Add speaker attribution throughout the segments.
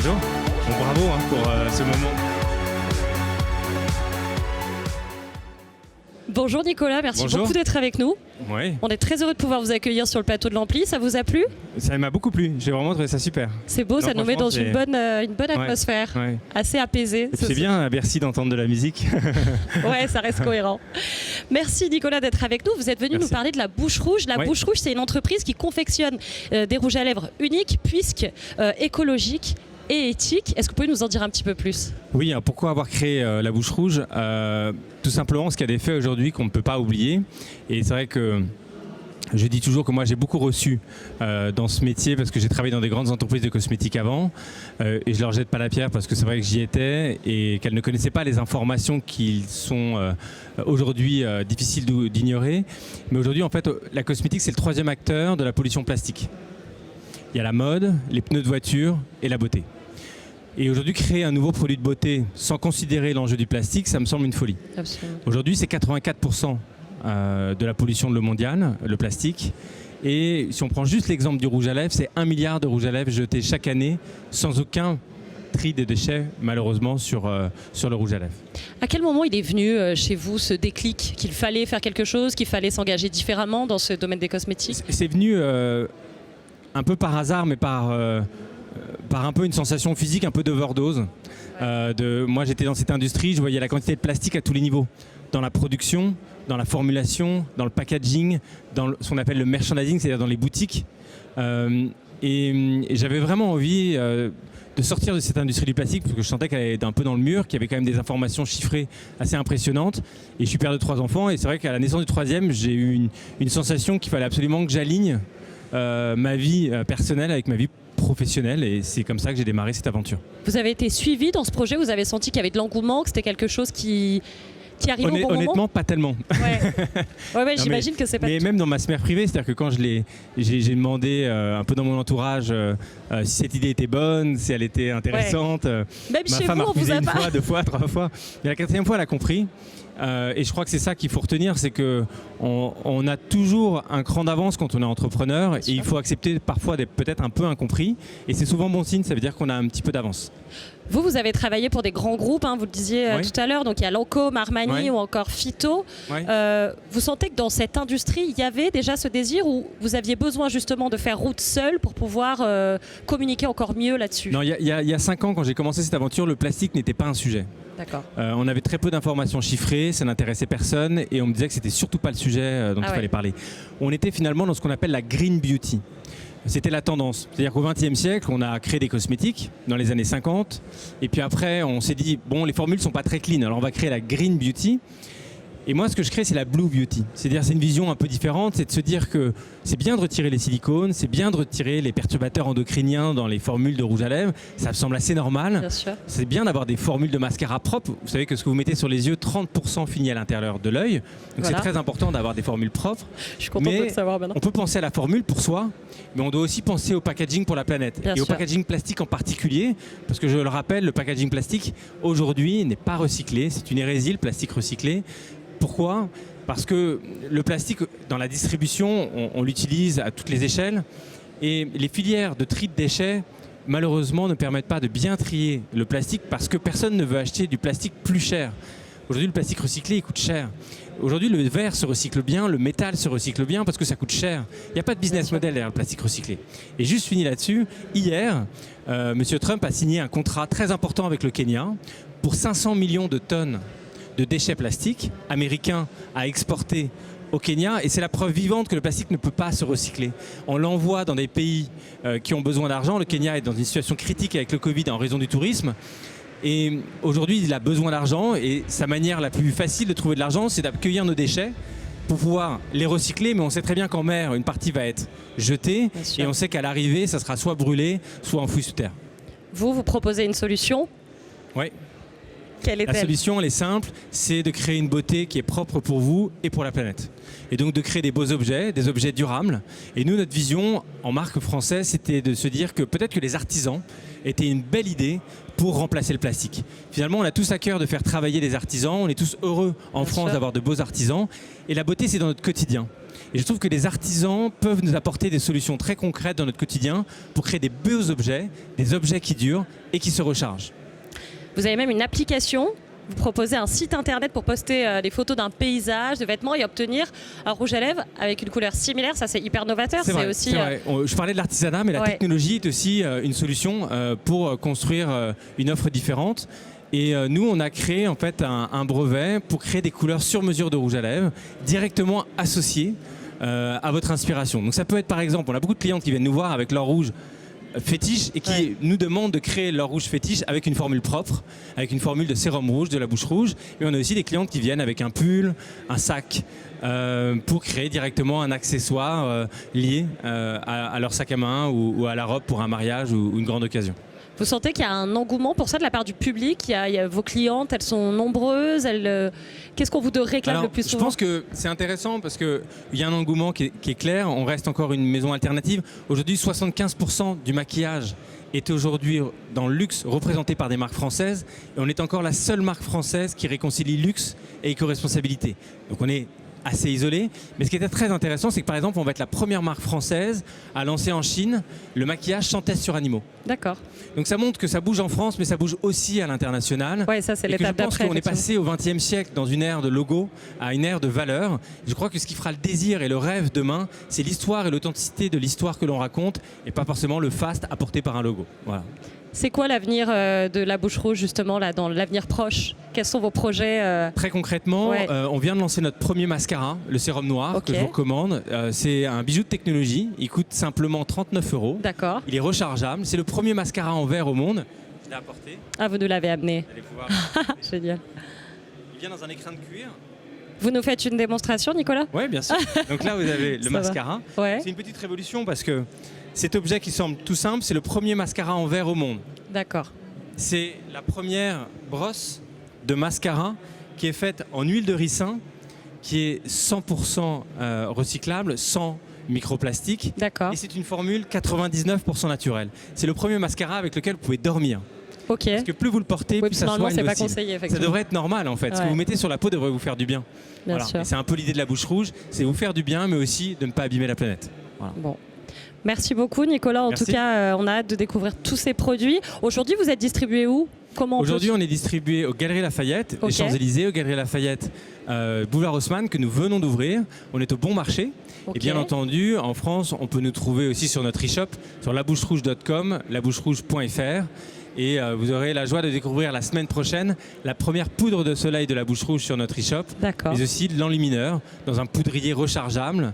Speaker 1: Bonjour. Bon, bravo pour ce moment.
Speaker 2: Bonjour Nicolas, merci
Speaker 1: Bonjour.
Speaker 2: beaucoup d'être avec nous.
Speaker 1: Oui,
Speaker 2: On est très heureux de pouvoir vous accueillir sur le plateau de l'Ampli. Ça vous a plu?
Speaker 1: ça m'a beaucoup plu. J'ai vraiment trouvé ça super.
Speaker 2: C'est beau,
Speaker 1: Non,
Speaker 2: ça nous met
Speaker 1: franchement,
Speaker 2: dans
Speaker 1: c'est-
Speaker 2: une bonne atmosphère,
Speaker 1: Ouais.
Speaker 2: assez apaisée.
Speaker 1: Et puis c'est bien à Bercy d'entendre de la musique.
Speaker 2: Ouais, ça reste cohérent. Merci Nicolas d'être avec nous. Vous êtes venu
Speaker 1: Merci.
Speaker 2: nous parler de la Bouche Rouge. La
Speaker 1: Ouais.
Speaker 2: Bouche Rouge, c'est une entreprise qui confectionne des rouges à lèvres uniques, puisque écologiques et éthiques. Est-ce que vous pouvez nous en dire un petit peu plus?
Speaker 1: Oui, alors pourquoi avoir créé la Bouche Rouge Tout simplement parce qu'il y a des faits aujourd'hui qu'on ne peut pas oublier. Et c'est vrai que je dis toujours que moi j'ai beaucoup reçu dans ce métier parce que j'ai travaillé dans des grandes entreprises de cosmétiques avant et je leur jette pas la pierre parce que c'est vrai que j'y étais et qu'elles ne connaissaient pas les informations qui sont aujourd'hui difficiles d'ignorer. Mais aujourd'hui en fait la cosmétique c'est le troisième acteur de la pollution plastique. Il y a la mode, les pneus de voiture et la beauté. Et aujourd'hui, créer un nouveau produit de beauté sans considérer l'enjeu du plastique, ça me semble une folie.
Speaker 2: Absolument.
Speaker 1: Aujourd'hui, c'est 84% de la pollution de l'eau mondiale, le plastique. Et si on prend juste l'exemple du rouge à lèvres, c'est 1 milliard de rouge à lèvres jetés chaque année sans aucun tri des déchets, malheureusement, sur le rouge à lèvres.
Speaker 2: À quel moment il est venu chez vous ce déclic qu'il fallait faire quelque chose, qu'il fallait s'engager différemment dans ce domaine des cosmétiques?
Speaker 1: C'est venu un peu par hasard, mais par un peu une sensation physique, un peu d'overdose. Moi, j'étais dans cette industrie, je voyais la quantité de plastique à tous les niveaux. Dans la production, dans la formulation, dans le packaging, dans ce qu'on appelle le merchandising, c'est-à-dire dans les boutiques. Et j'avais vraiment envie de sortir de cette industrie du plastique parce que je sentais qu'elle était un peu dans le mur, qu'il y avait quand même des informations chiffrées assez impressionnantes. Et je suis père de 3 enfants et c'est vrai qu'à la naissance du 3e, j'ai eu une sensation qu'il fallait absolument que j'aligne ma vie personnelle avec ma vie professionnelle et c'est comme ça que j'ai démarré cette aventure.
Speaker 2: Vous avez été suivi dans ce projet, vous avez senti qu'il y avait de l'engouement, que c'était quelque chose qui arrive au bon moment?
Speaker 1: Honnêtement, pas tellement.
Speaker 2: Ouais,
Speaker 1: Non,
Speaker 2: j'imagine que c'est pas
Speaker 1: Mais
Speaker 2: tout.
Speaker 1: même dans ma sphère privée, c'est-à-dire que quand j'ai demandé un peu dans mon entourage si cette idée était bonne, si elle était intéressante.
Speaker 2: Même
Speaker 1: Ma
Speaker 2: chez
Speaker 1: femme
Speaker 2: vous,
Speaker 1: a
Speaker 2: on vous
Speaker 1: refusé
Speaker 2: a
Speaker 1: une
Speaker 2: pas.
Speaker 1: fois, 2 fois, 3 fois. Mais la 4e fois, elle a compris. Et je crois que c'est ça qu'il faut retenir, c'est qu'on a toujours un cran d'avance quand on est entrepreneur et il faut accepter parfois d'être peut-être un peu incompris. Et c'est souvent bon signe, ça veut dire qu'on a un petit peu d'avance.
Speaker 2: Vous avez travaillé pour des grands groupes, vous le disiez
Speaker 1: Oui.
Speaker 2: tout à l'heure, donc il y a Lancôme, Armani
Speaker 1: Oui.
Speaker 2: ou encore Phyto.
Speaker 1: Ouais.
Speaker 2: Vous sentez que dans cette industrie, il y avait déjà ce désir ou vous aviez besoin justement de faire route seul pour pouvoir communiquer encore mieux là-dessus?
Speaker 1: Non, il y a 5 ans, quand j'ai commencé cette aventure, le plastique n'était pas un sujet.
Speaker 2: D'accord.
Speaker 1: On avait très peu d'informations chiffrées, ça n'intéressait personne et on me disait que c'était surtout pas le sujet dont il fallait parler. On était finalement dans ce qu'on appelle la green beauty. C'était la tendance. C'est-à-dire qu'au XXe siècle, on a créé des cosmétiques dans les années 50 et puis après on s'est dit bon, les formules sont pas très clean, alors on va créer la green beauty. Et moi, ce que je crée, c'est la Blue Beauty. C'est-à-dire, c'est une vision un peu différente, c'est de se dire que c'est bien de retirer les silicones, c'est bien de retirer les perturbateurs endocriniens dans les formules de rouge à lèvres. Ça me semble assez normal.
Speaker 2: Bien sûr.
Speaker 1: C'est bien d'avoir des formules de mascara propres. Vous savez que ce que vous mettez sur les yeux, 30% finit à l'intérieur de l'œil. Donc
Speaker 2: Voilà.
Speaker 1: c'est très important d'avoir des formules propres.
Speaker 2: Je suis contente de
Speaker 1: Mais
Speaker 2: le savoir maintenant.
Speaker 1: on peut penser à la formule pour soi, mais on doit aussi penser au packaging pour la planète.
Speaker 2: Bien
Speaker 1: et au
Speaker 2: sûr.
Speaker 1: packaging plastique en particulier, parce que je le rappelle, le packaging plastique aujourd'hui n'est pas recyclé. C'est une hérésie, le plastique recyclé. Pourquoi ? Parce que le plastique, dans la distribution, on l'utilise à toutes les échelles. Et les filières de tri de déchets, malheureusement, ne permettent pas de bien trier le plastique parce que personne ne veut acheter du plastique plus cher. Aujourd'hui, le plastique recyclé, il coûte cher. Aujourd'hui, le verre se recycle bien, le métal se recycle bien parce que ça coûte cher. Il n'y a pas de business model derrière le plastique recyclé. Et juste fini là-dessus, hier, M. Trump a signé un contrat très important avec le Kenya pour 500 millions de tonnes de déchets plastiques américains à exporter au Kenya et c'est la preuve vivante que le plastique ne peut pas se recycler. On l'envoie dans des pays qui ont besoin d'argent. Le Kenya est dans une situation critique avec le Covid en raison du tourisme et aujourd'hui il a besoin d'argent et sa manière la plus facile de trouver de l'argent c'est d'accueillir nos déchets pour pouvoir les recycler, mais on sait très bien qu'en mer une partie va être jetée et on sait qu'à l'arrivée ça sera soit brûlé soit enfoui sous terre.
Speaker 2: Vous proposez une solution?
Speaker 1: Oui.
Speaker 2: Quelle
Speaker 1: La
Speaker 2: est-elle?
Speaker 1: solution, elle est simple, c'est de créer une beauté qui est propre pour vous et pour la planète. Et donc de créer des beaux objets, des objets durables. Et nous, notre vision en marque française, c'était de se dire que peut-être que les artisans étaient une belle idée pour remplacer le plastique. Finalement, on a tous à cœur de faire travailler les artisans, on est tous heureux en France d'avoir de beaux artisans. Et la beauté, c'est dans notre quotidien. Et je trouve que les artisans peuvent nous apporter des solutions très concrètes dans notre quotidien pour créer des beaux objets, des objets qui durent et qui se rechargent.
Speaker 2: Vous avez même une application. Vous proposez un site internet pour poster des photos d'un paysage, de vêtements et obtenir un rouge à lèvres avec une couleur similaire. Ça, c'est hyper novateur.
Speaker 1: C'est vrai. Je parlais de l'artisanat, mais la technologie est aussi une solution pour construire une offre différente. Et nous, on a créé en fait un brevet pour créer des couleurs sur mesure de rouge à lèvres directement associées à votre inspiration. Donc ça peut être par exemple, on a beaucoup de clientes qui viennent nous voir avec leur rouge fétiche et qui nous demandent de créer leur rouge fétiche avec une formule propre, avec une formule de sérum rouge, de la bouche rouge. Et on a aussi des clientes qui viennent avec un pull, un sac, pour créer directement un accessoire lié à leur sac à main ou à la robe pour un mariage ou une grande occasion.
Speaker 2: Vous sentez qu'il y a un engouement pour ça de la part du public? Il y a vos clientes, elles sont nombreuses. Qu'est-ce qu'on vous réclame le plus souvent?
Speaker 1: Je pense que c'est intéressant parce qu'il y a un engouement qui est clair. On reste encore une maison alternative. Aujourd'hui, 75% du maquillage est aujourd'hui dans le luxe représenté par des marques françaises. Et on est encore la seule marque française qui réconcilie luxe et éco-responsabilité. Donc on est assez isolé, mais ce qui était très intéressant, c'est que par exemple, on va être la première marque française à lancer en Chine le maquillage sans test sur animaux.
Speaker 2: D'accord.
Speaker 1: Donc ça montre que ça bouge en France, mais ça bouge aussi à l'international.
Speaker 2: Oui, ça c'est l'étape d'après.
Speaker 1: Je pense qu'on est passé au XXe siècle dans une ère de logo à une ère de valeur. Je crois que ce qui fera le désir et le rêve demain, c'est l'histoire et l'authenticité de l'histoire que l'on raconte, et pas forcément le faste apporté par un logo. Voilà.
Speaker 2: C'est quoi l'avenir de la Bouche Rouge justement là, dans l'avenir proche? Quels sont vos projets
Speaker 1: Très concrètement, on vient de lancer notre premier mascara, le sérum noir, que je vous recommande. C'est un bijou de technologie, il coûte simplement 39 €.
Speaker 2: D'accord.
Speaker 1: Il est rechargeable, c'est le premier mascara en verre au monde. Je l'ai apporté.
Speaker 2: Ah, vous nous l'avez amené.
Speaker 1: Vous allez pouvoir
Speaker 2: Génial.
Speaker 1: Il vient dans un écrin de cuir.
Speaker 2: Vous nous faites une démonstration, Nicolas?
Speaker 1: Oui, bien sûr. Donc là, vous avez le mascara.
Speaker 2: Ouais.
Speaker 1: C'est une petite révolution parce que cet objet qui semble tout simple, c'est le premier mascara en verre au monde.
Speaker 2: D'accord.
Speaker 1: C'est la première brosse de mascara qui est faite en huile de ricin, qui est 100% recyclable, sans microplastique.
Speaker 2: D'accord.
Speaker 1: Et c'est une formule 99% naturelle. C'est le premier mascara avec lequel vous pouvez dormir.
Speaker 2: Ok.
Speaker 1: Parce que plus vous le portez, plus ça soigne
Speaker 2: c'est
Speaker 1: vos
Speaker 2: pas
Speaker 1: cils.
Speaker 2: conseillé,
Speaker 1: Ça
Speaker 2: effectivement.
Speaker 1: devrait être normal en fait. Ce que vous mettez sur la peau devrait vous faire du bien.
Speaker 2: Bien sûr.
Speaker 1: Et c'est un peu l'idée de la Bouche Rouge, c'est vous faire du bien, mais aussi de ne pas abîmer la planète. Voilà.
Speaker 2: Bon. Merci beaucoup, Nicolas. En tout cas, on a hâte de découvrir tous ces produits. Aujourd'hui, vous êtes distribué où?
Speaker 1: Aujourd'hui, on est distribué aux Galeries Lafayette, les Champs-Élysées, aux Galeries Lafayette, Boulevard Haussmann, que nous venons d'ouvrir. On est au bon marché. Et bien entendu, en France, on peut nous trouver aussi sur notre e-shop, sur laboucherouge.com, laboucherouge.fr. Et vous aurez la joie de découvrir la semaine prochaine la première poudre de soleil de la Bouche Rouge sur notre e-shop, mais aussi de l'enlumineur dans un poudrier rechargeable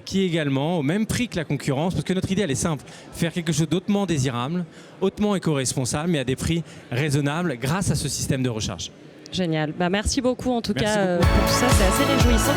Speaker 1: qui est également au même prix que la concurrence, parce que notre idée elle est simple, faire quelque chose d'autrement désirable, hautement éco-responsable, mais à des prix raisonnables grâce à ce système de recharge.
Speaker 2: Génial. Merci beaucoup en tout cas pour tout ça, c'est assez réjouissant.